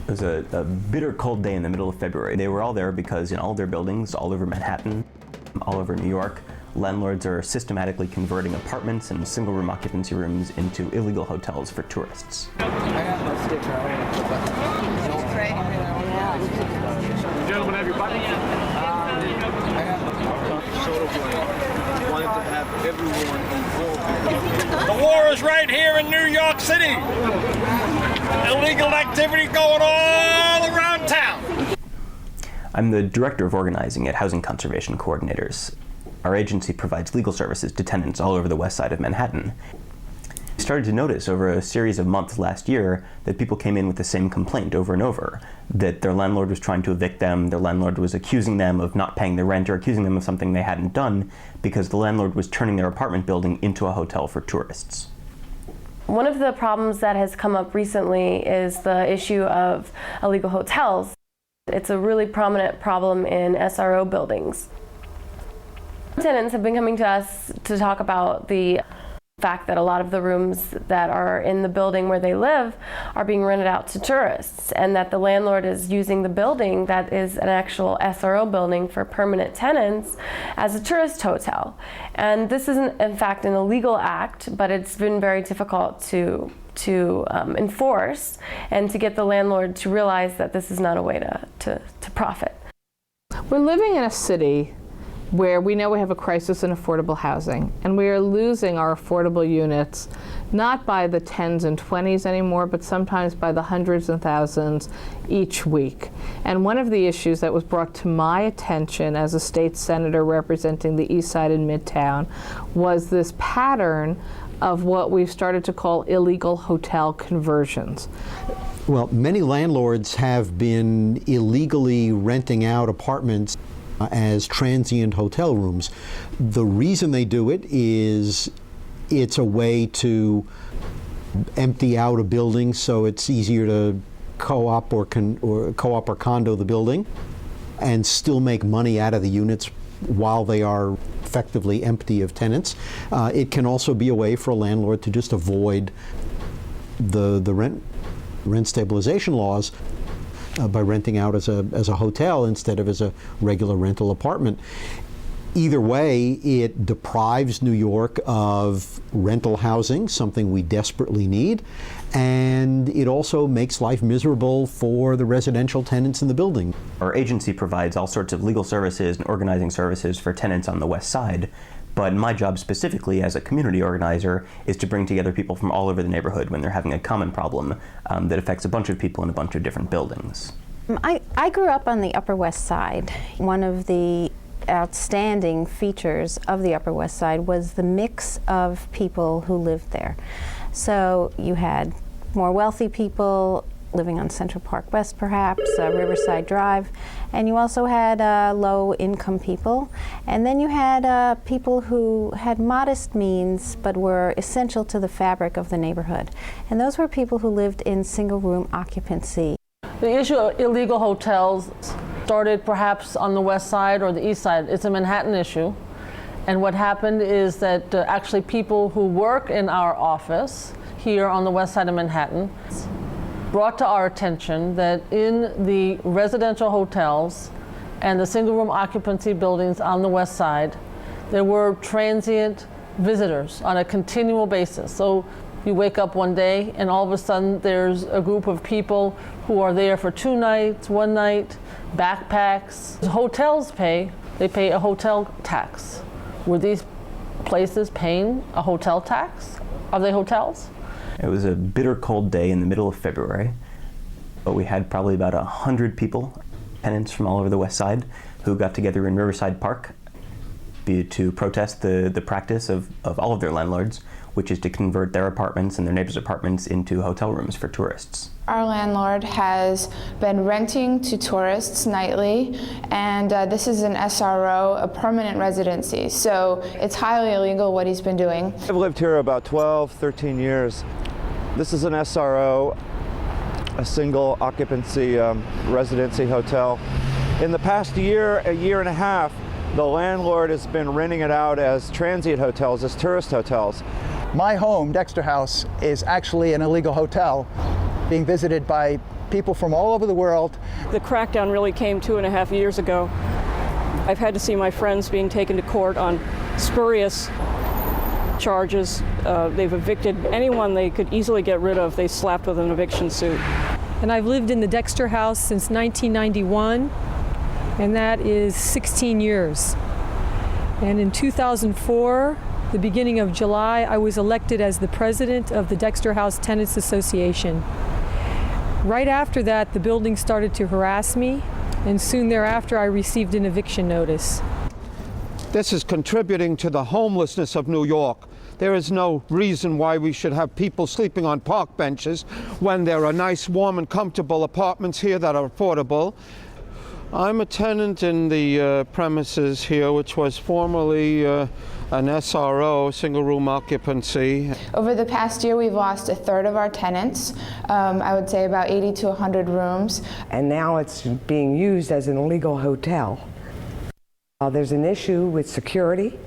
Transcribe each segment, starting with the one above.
It was a bitter cold day in the middle of February. They were all there because in all their buildings, all over Manhattan, all over New York, landlords are systematically converting apartments and single-room occupancy rooms into illegal hotels for tourists. Gentlemen, have your button? Wanted to have everyone involved. The war is right here in New York City. Illegal activity going all around town. I'm the director of organizing at Housing Conservation Coordinators. Our agency provides legal services to tenants all over the west side of Manhattan. We started to notice over a series of months last year that people came in with the same complaint over and over, that their landlord was trying to evict them, their landlord was accusing them of not paying their rent or accusing them of something they hadn't done because the landlord was turning their apartment building into a hotel for tourists. One of the problems that has come up recently is the issue of illegal hotels. It's a really prominent problem in SRO buildings. Tenants have been coming to us to talk about the fact that a lot of the rooms that are in the building where they live are being rented out to tourists, and that the landlord is using the building that is an actual SRO building for permanent tenants as a tourist hotel. And this isn't in fact an illegal act, but it's been very difficult to enforce and to get the landlord to realize that this is not a way to profit. We're living in a city where we know we have a crisis in affordable housing, and we are losing our affordable units, not by the 10s and 20s anymore, but sometimes by the hundreds and thousands each week. And one of the issues that was brought to my attention as a state senator representing the East Side and Midtown was this pattern of what we've started to call illegal hotel conversions. Well, many landlords have been illegally renting out apartments as transient hotel rooms. The reason they do it is it's a way to empty out a building so it's easier to co-op or condo the building and still make money out of the units while they are effectively empty of tenants. It can also be a way for a landlord to just avoid the rent stabilization laws by renting out as a hotel instead of as a regular rental apartment. Either way, it deprives New York of rental housing, something we desperately need, and it also makes life miserable for the residential tenants in the building. Our agency provides all sorts of legal services and organizing services for tenants on the west side, but my job specifically as a community organizer is to bring together people from all over the neighborhood when they're having a common problem that affects a bunch of people in a bunch of different buildings. I grew up on the Upper West Side. One of the outstanding features of the Upper West Side was the mix of people who lived there. So you had more wealthy people living on Central Park West, perhaps, Riverside Drive, and you also had low-income people, and then you had people who had modest means but were essential to the fabric of the neighborhood, and those were people who lived in single-room occupancy. The issue of illegal hotels started perhaps on the west side or the east side. It's a Manhattan issue, and what happened is that actually people who work in our office here on the west side of Manhattan brought to our attention that in the residential hotels and the single-room occupancy buildings on the west side, there were transient visitors on a continual basis. So you wake up one day and all of a sudden there's a group of people who are there for 2 nights, 1 night, backpacks. Hotels pay a hotel tax. Were these places paying a hotel tax? Are they hotels? It was a bitter cold day in the middle of February, but we had probably about 100 people, tenants from all over the west side, who got together in Riverside Park to protest the practice of all of their landlords, which is to convert their apartments and their neighbors' apartments into hotel rooms for tourists. Our landlord has been renting to tourists nightly, and this is an SRO, a permanent residency, so it's highly illegal what he's been doing. I've lived here about 12, 13 years. This is an SRO, a single occupancy residency hotel. In the past year, a year and a half, the landlord has been renting it out as transient hotels, as tourist hotels. My home, Dexter House, is actually an illegal hotel being visited by people from all over the world. The crackdown really came 2.5 years ago. I've had to see my friends being taken to court on spurious charges. They've evicted anyone they could easily get rid of, they slapped with an eviction suit. And I've lived in the Dexter house since 1991, and that is 16 years. And in 2004, the beginning of July, I was elected as the president of the Dexter House Tenants Association. Right after that, the building started to harass me, and soon thereafter I received an eviction notice. This is contributing to the homelessness of New York. There is no reason why we should have people sleeping on park benches when there are nice, warm, and comfortable apartments here that are affordable. I'm a tenant in the premises here, which was formerly an SRO, single room occupancy. Over the past year, we've lost 1/3 of our tenants. I would say about 80 to 100 rooms. And now it's being used as an illegal hotel. There's an issue with security.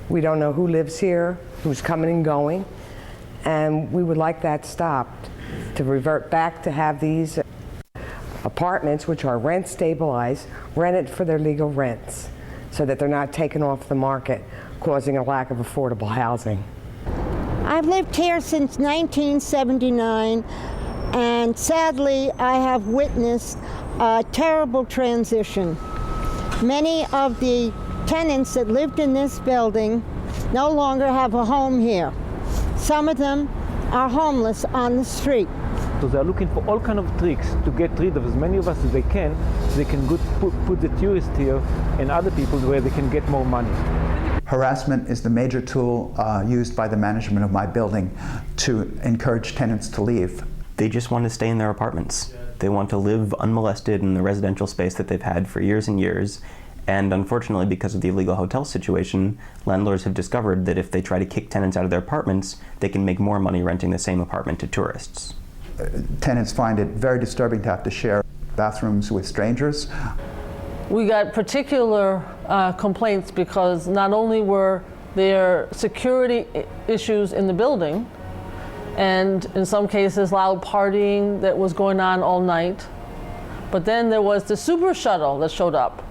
We don't know who lives here, who's coming and going, and we would like that stopped, to revert back to have these apartments, which are rent stabilized, rented for their legal rents, so that they're not taken off the market, causing a lack of affordable housing. I've lived here since 1979, and sadly I have witnessed a terrible transition. Many of the tenants that lived in this building no longer have a home here. Some of them are homeless on the street. So they're looking for all kind of tricks to get rid of as many of us as they can. They can put the tourists here and other people where they can get more money. Harassment is the major tool used by the management of my building to encourage tenants to leave. They just want to stay in their apartments. They want to live unmolested in the residential space that they've had for years and years. And unfortunately, because of the illegal hotel situation, landlords have discovered that if they try to kick tenants out of their apartments, they can make more money renting the same apartment to tourists. Tenants find it very disturbing to have to share bathrooms with strangers. We got particular complaints because not only were there security issues in the building, and in some cases loud partying that was going on all night, but then there was the super shuttle that showed up.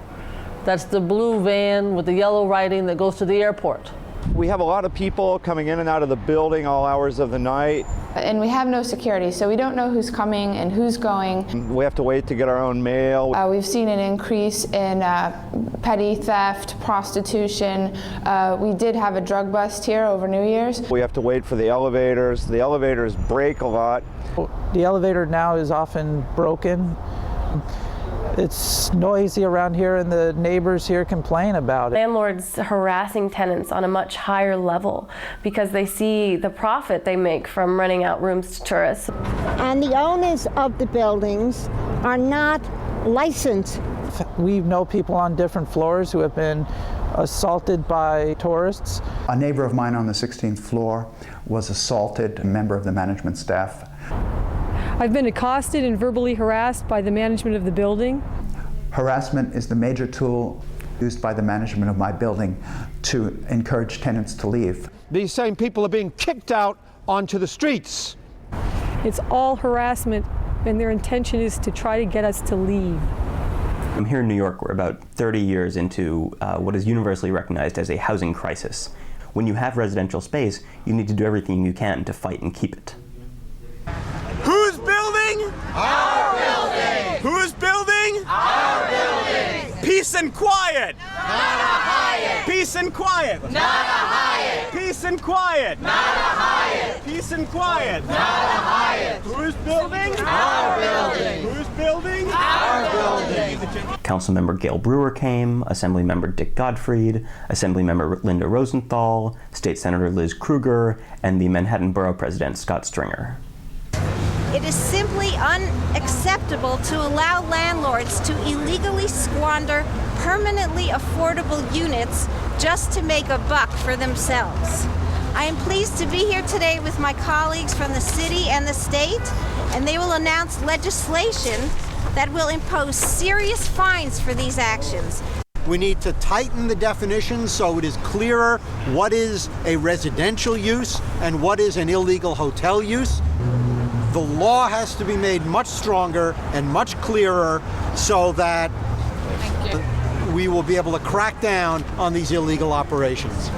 That's the blue van with the yellow writing that goes to the airport. We have a lot of people coming in and out of the building all hours of the night. And we have no security, so we don't know who's coming and who's going. We have to wait to get our own mail. We've seen an increase in petty theft, prostitution. We did have a drug bust here over New Year's. We have to wait for the elevators. The elevators break a lot. The elevator now is often broken. It's noisy around here, and the neighbors here complain about it. Landlords harassing tenants on a much higher level because they see the profit they make from renting out rooms to tourists. And the owners of the buildings are not licensed. We know people on different floors who have been assaulted by tourists. A neighbor of mine on the 16th floor was assaulted, a member of the management staff. I've been accosted and verbally harassed by the management of the building. Harassment is the major tool used by the management of my building to encourage tenants to leave. These same people are being kicked out onto the streets. It's all harassment, and their intention is to try to get us to leave. I'm here in New York. We're about 30 years into what is universally recognized as a housing crisis. When you have residential space, you need to do everything you can to fight and keep it. Who's building? Our building! Who's building? Our building! Peace and quiet! Not a Hyatt! Peace and quiet! Not a Hyatt! Peace and quiet! Not a Hyatt! Peace and quiet! Not a Hyatt! Who's building? Our building! Who's building? Our building! Councilmember Gail Brewer came, Assemblymember Dick Gottfried, Assemblymember Linda Rosenthal, State Senator Liz Krueger, and the Manhattan Borough President Scott Stringer. It is simply unacceptable to allow landlords to illegally squander permanently affordable units just to make a buck for themselves. I am pleased to be here today with my colleagues from the city and the state, and they will announce legislation that will impose serious fines for these actions. We need to tighten the definitions so it is clearer what is a residential use and what is an illegal hotel use. The law has to be made much stronger and much clearer so that we will be able to crack down on these illegal operations.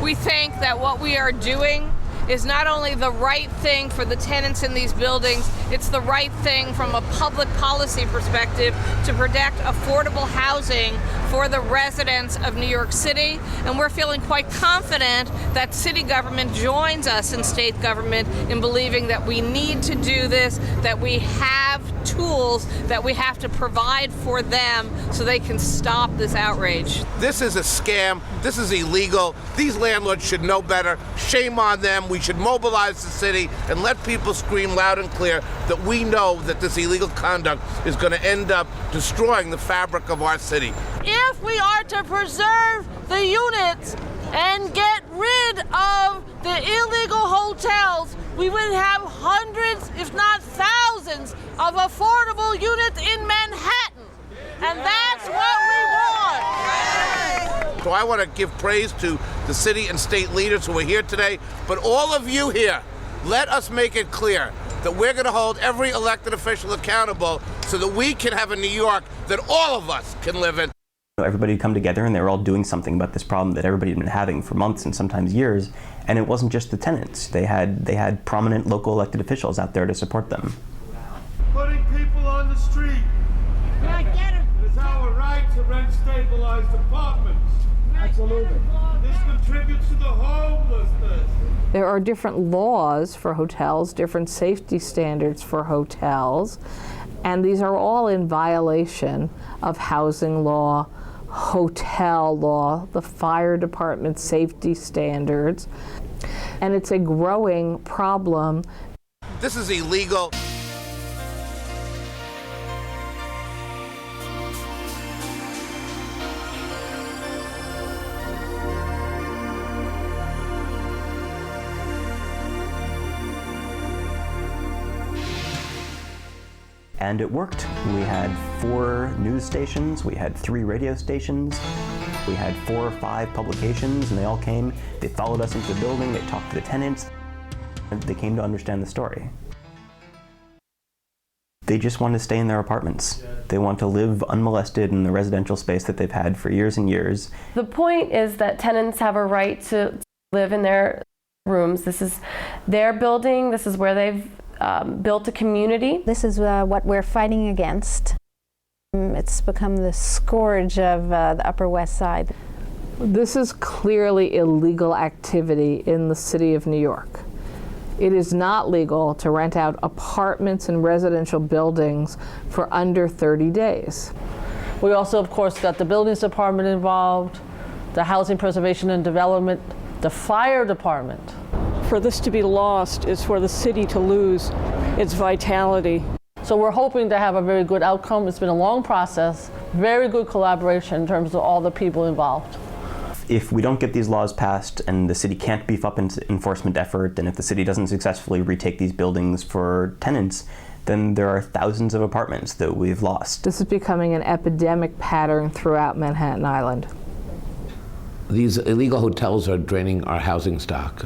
We think that what we are doing is not only the right thing for the tenants in these buildings, it's the right thing from a public policy perspective to protect affordable housing for the residents of New York City. And we're feeling quite confident that city government joins us in state government in believing that we need to do this, that we have tools that we have to provide for them so they can stop this outrage. This is a scam. This is illegal. These landlords should know better. Shame on them. We should mobilize the city and let people scream loud and clear that we know that this illegal conduct is going to end up destroying the fabric of our city. If we are to preserve the units and get rid of the illegal hotels, we would have hundreds, if not thousands, of affordable units in Manhattan. And that's what we want. So I want to give praise to the city and state leaders who are here today, but all of you here, let us make it clear that we're going to hold every elected official accountable so that we can have a New York that all of us can live in. Everybody had come together and they were all doing something about this problem that everybody had been having for months and sometimes years, and it wasn't just the tenants. They had prominent local elected officials out there to support them. Putting people on the street. It is our right to rent stabilized apartments. Absolutely. This contributes to the homelessness. There are different laws for hotels, different safety standards for hotels, and these are all in violation of housing law, hotel law, the fire department safety standards, and it's a growing problem. This is illegal. And it worked. We had 4 news stations, we had 3 radio stations, we had 4 or 5 publications, and they all came. They followed us into the building, they talked to the tenants, and they came to understand the story. They just want to stay in their apartments. They want to live unmolested in the residential space that they've had for years and years. The point is that tenants have a right to live in their rooms. This is their building, this is where they've built a community. This is what we're fighting against. It's become the scourge of the Upper West Side. This is clearly illegal activity in the city of New York. It is not legal to rent out apartments and residential buildings for under 30 days. We also, of course, got the buildings department involved, the housing preservation and development, the fire department. For this to be lost is for the city to lose its vitality. So we're hoping to have a very good outcome. It's been a long process, very good collaboration in terms of all the people involved. If we don't get these laws passed and the city can't beef up its enforcement effort, and if the city doesn't successfully retake these buildings for tenants, then there are thousands of apartments that we've lost. This is becoming an epidemic pattern throughout Manhattan Island. These illegal hotels are draining our housing stock.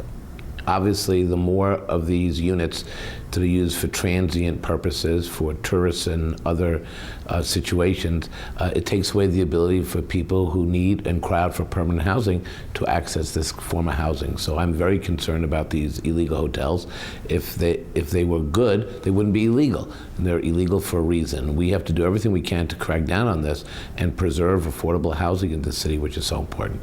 Obviously, the more of these units to be used for transient purposes, for tourists and other situations, it takes away the ability for people who need and crowd for permanent housing to access this form of housing. So I'm very concerned about these illegal hotels. If they were good, they wouldn't be illegal. And they're illegal for a reason. We have to do everything we can to crack down on this and preserve affordable housing in the city, which is so important.